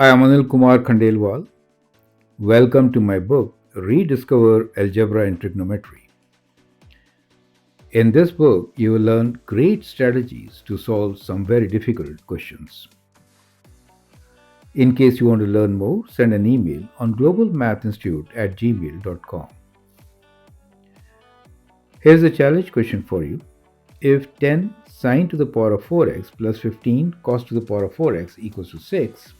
I am Anil Kumar Khandelwal. Welcome to my book, Rediscover Algebra and Trigonometry. In this book, you will learn great strategies to solve some very difficult questions. In case you want to learn more, send an email on globalmathinstitute@gmail.com. Here's a challenge question for you. If 10 sine to the power of 4x plus 15 cos to the power of 4x equals to 6,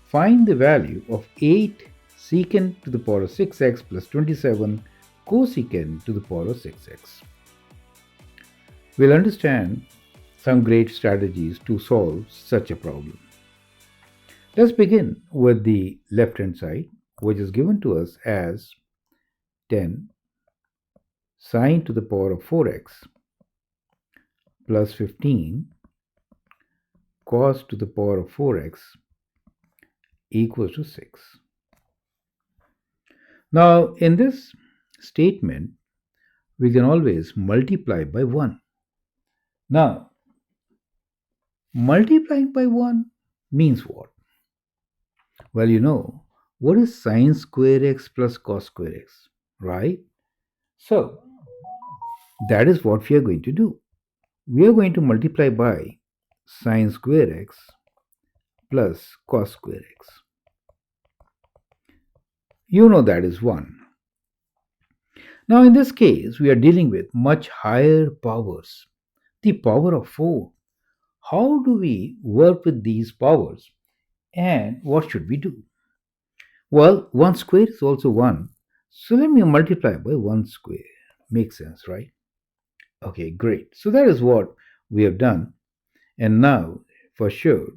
find the value of 8 secant to the power of 6x plus 27 cosecant to the power of 6x. We'll understand some great strategies to solve such a problem. Let's begin with the left-hand side, which is given to us as 10 sine to the power of 4x plus 15 cos to the power of 4x equals to 6. Now, in this statement, we can always multiply by 1. Now, multiplying by 1 means what? Well, you know, what is sine square x plus cos square x, right? So, that is what we are going to do. We are going to multiply by sine square x plus cos square x. You know that is 1. Now, in this case, we are dealing with much higher powers, the power of 4. How do we work with these powers and what should we do? Well, 1 square is also 1. So let me multiply by 1 square. Makes sense, right? Okay, great. So that is what we have done. And now, for sure,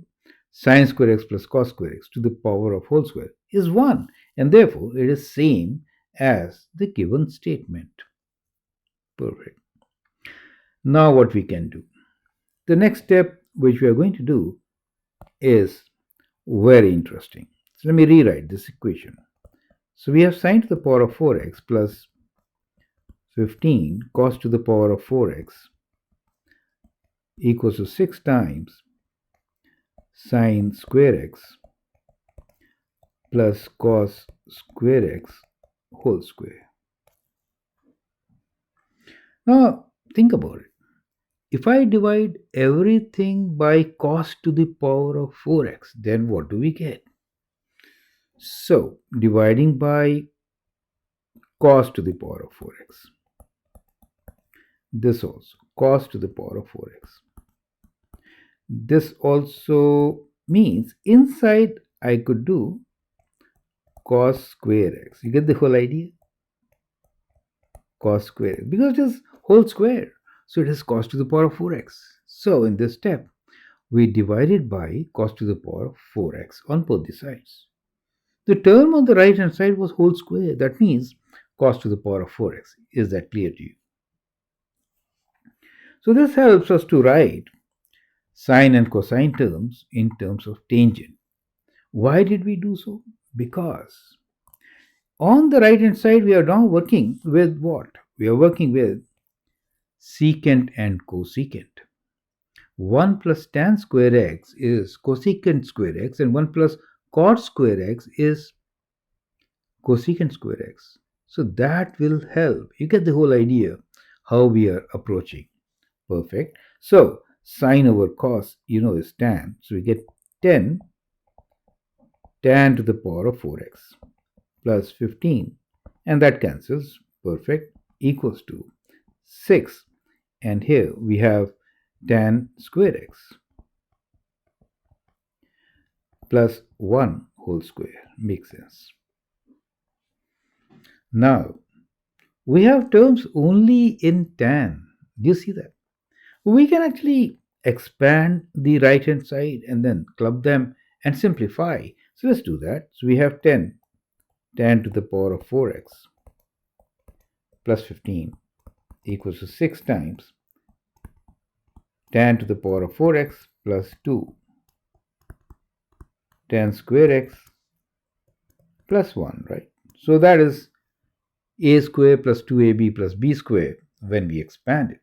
sine square x plus cos square x to the power of whole square is 1. And therefore, it is same as the given statement. Perfect. Now what we can do? The next step which we are going to do is very interesting. So let me rewrite this equation. So we have sine to the power of 4x plus 15 cos to the power of 4x equals to 6 times sine square x plus cos square x whole square. Now think about it. If I divide everything by cos to the power of 4x, then what do we get? So dividing by cos to the power of 4x. This also cos to the power of 4x. This also means inside I could do cos square x. You get the whole idea? Cos square x. Because it is whole square. So it is cos to the power of 4x. So in this step, we divided by cos to the power of 4x on both the sides. The term on the right hand side was whole square. That means cos to the power of 4x. Is that clear to you? So this helps us to write sine and cosine terms in terms of tangent. Why did we do so? Because on the right hand side we are now working with what? We are working with secant and cosecant. 1 plus tan square x is cosecant square x and 1 plus cot square x is cosecant square x. So that will help. You get the whole idea how we are approaching. Perfect. So sine over cos, is tan. So we get 10 tan to the power of 4x plus 15. And that cancels. Perfect. Equals to 6. And here we have tan square x plus 1 whole square. Makes sense. Now, we have terms only in tan. Do you see that? We can actually expand the right hand side and then club them and simplify. So let's do that. So we have 10 tan to the power of 4x plus 15 equals to 6 times tan to the power of 4x plus 2 tan square x plus 1, right? So that is a square plus 2ab plus b square when we expand it.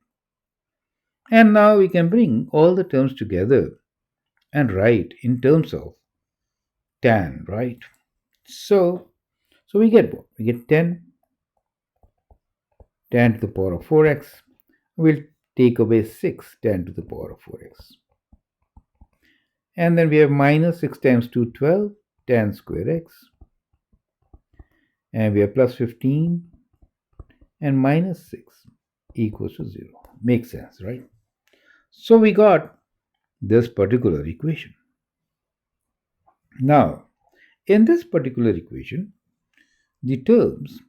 And now we can bring all the terms together and write in terms of tan, right? So we get what? We get 10 tan to the power of 4x. We'll take away 6 tan to the power of 4x. And then we have minus 6 times 2, 12, tan square x. And we have plus 15 and minus 6 equals to 0. Makes sense, right? So we got this particular equation. Now, in this particular equation, the terms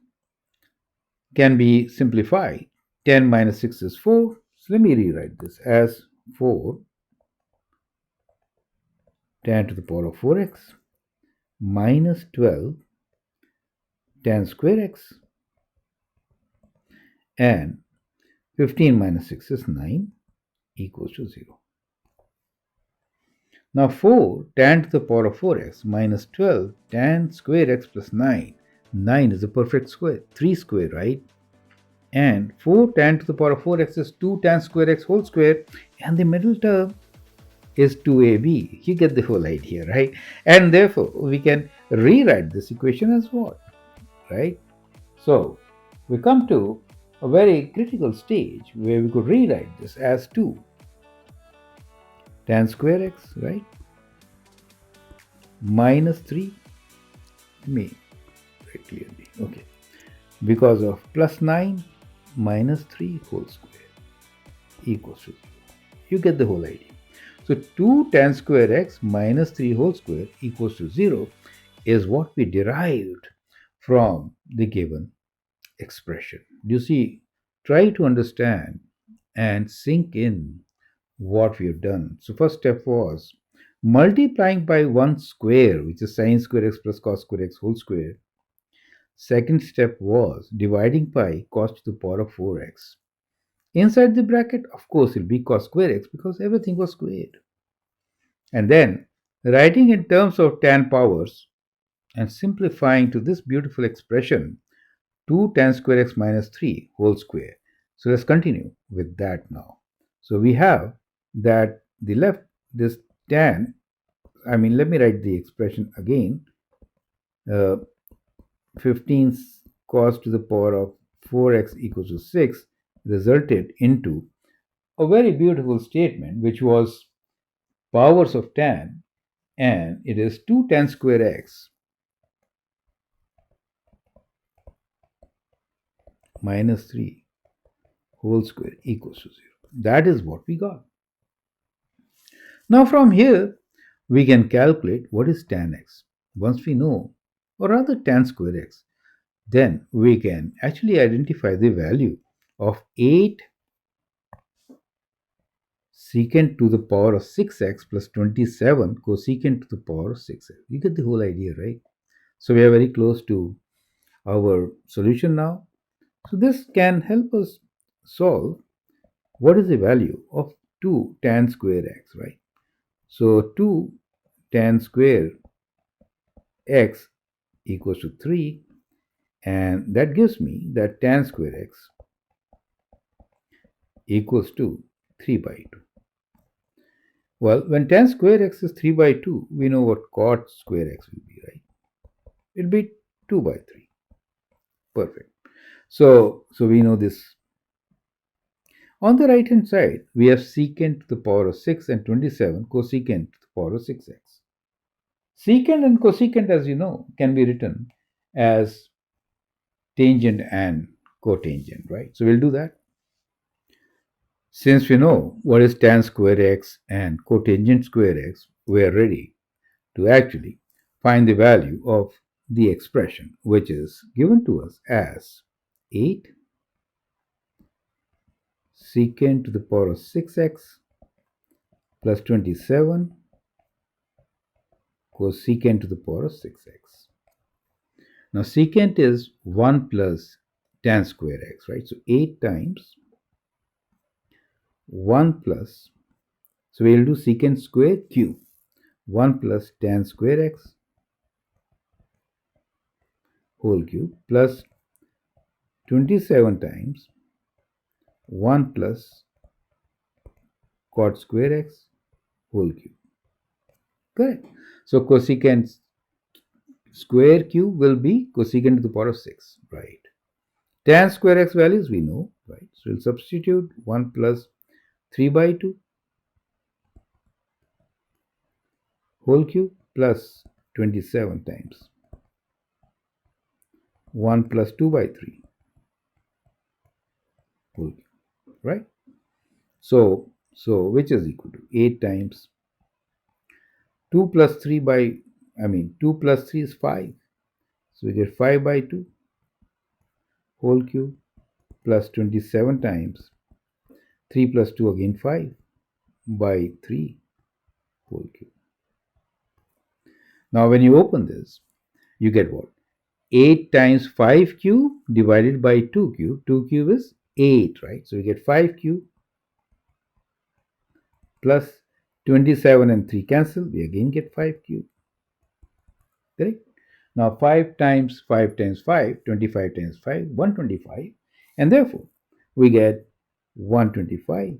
can be simplified. 10 minus 6 is 4. So let me rewrite this as 4 tan to the power of 4x minus 12 tan square x, and 15 minus 6 is 9 equals to 0. Now 4 tan to the power of 4x minus 12 tan square x plus 9. 9 is a perfect square, 3 square, right? And 4 tan to the power of 4x is 2 tan square x whole square, and the middle term is 2ab. You get the whole idea, right? And therefore, we can rewrite this equation as what, right? So, we come to a very critical stage where we could rewrite this as 2 tan square x, right? Minus 3, let me write clearly, okay, because of plus 9 minus 3 whole square equals to 0. You get the whole idea. So 2 tan square x minus 3 whole square equals to 0 is what we derived from the given expression. You see, try to understand and sink in what we have done. So first step was multiplying by 1 square, which is sine square x plus cos square x whole square. Second step was dividing by cos to the power of 4x. Inside the bracket, of course, it will be cos square x because everything was squared. And then writing in terms of tan powers and simplifying to this beautiful expression 2 tan square x minus 3 whole square. So let's continue with that now. So we have that the left, this tan, let me write the expression again. 15 cos to the power of 4x equals to 6 resulted into a very beautiful statement which was powers of tan, and it is 2 tan square x minus 3 whole square equals to 0. That is what we got. Now from here, we can calculate what is tan x. Once we know, or rather tan square x, then we can actually identify the value of 8 secant to the power of 6x plus 27 cosecant to the power of 6x. You get the whole idea, right? So we are very close to our solution now. So this can help us solve what is the value of 2 tan square x, right? So 2 tan square x equals to 3, and that gives me that tan square x equals to 3 by 2. Well, when tan square x is 3 by 2, we know what cot square x will be, right? It will be 2 by 3. Perfect. So we know this. On the right hand side, we have secant to the power of 6 and 27 cosecant to the power of 6x. Secant and cosecant, as you know, can be written as tangent and cotangent, right? So we'll do that. Since we know what is tan square x and cotangent square x, we are ready to actually find the value of the expression, which is given to us as 8 secant to the power of 6x plus 27 cosecant to the power of 6x. Now secant is 1 plus tan square x, right? So 8 times 1 plus, so we'll do secant square cube, 1 plus tan square x whole cube plus 27 times 1 plus cot square x whole cube. Correct. So cosecant Square cube will be cosecant to the power of 6, right? Tan square x values we know, right? So we'll substitute 1 plus 3 by 2 whole cube plus 27 times 1 plus 2 by 3 whole cube, right? So which is equal to 8 times 2 plus 3 by, 2 plus 3 is 5. So we get 5 by 2 whole cube plus 27 times 3 plus 2 again 5 by 3 whole cube. Now when you open this, you get what? 8 times 5 cube divided by 2 cube. 2 cube is 8, right? So we get 5 cube plus 27 and 3 cancel. We again get 5 cube. Correct? Now 5 times 5 times 5, 25 times 5, 125. And therefore, we get 125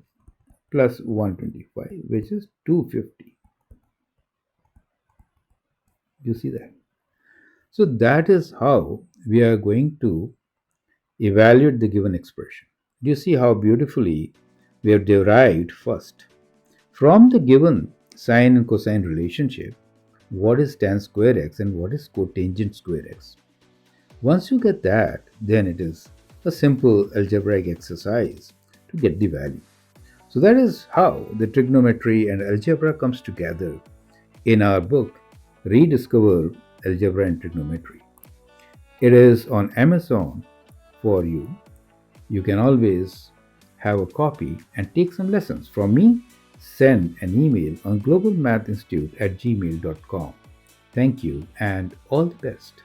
plus 125, which is 250. You see that? So that is how we are going to evaluate the given expression. Do you see how beautifully we have derived first from the given sine and cosine relationship what is tan square x and what is cotangent square x? Once you get that, then it is a simple algebraic exercise to get the value. So that is how the trigonometry and algebra comes together in our book Rediscover Algebra and Trigonometry. It is on Amazon for you. You can always have a copy and take some lessons from me. Send an email on globalmathinstitute@gmail.com. Thank you and all the best.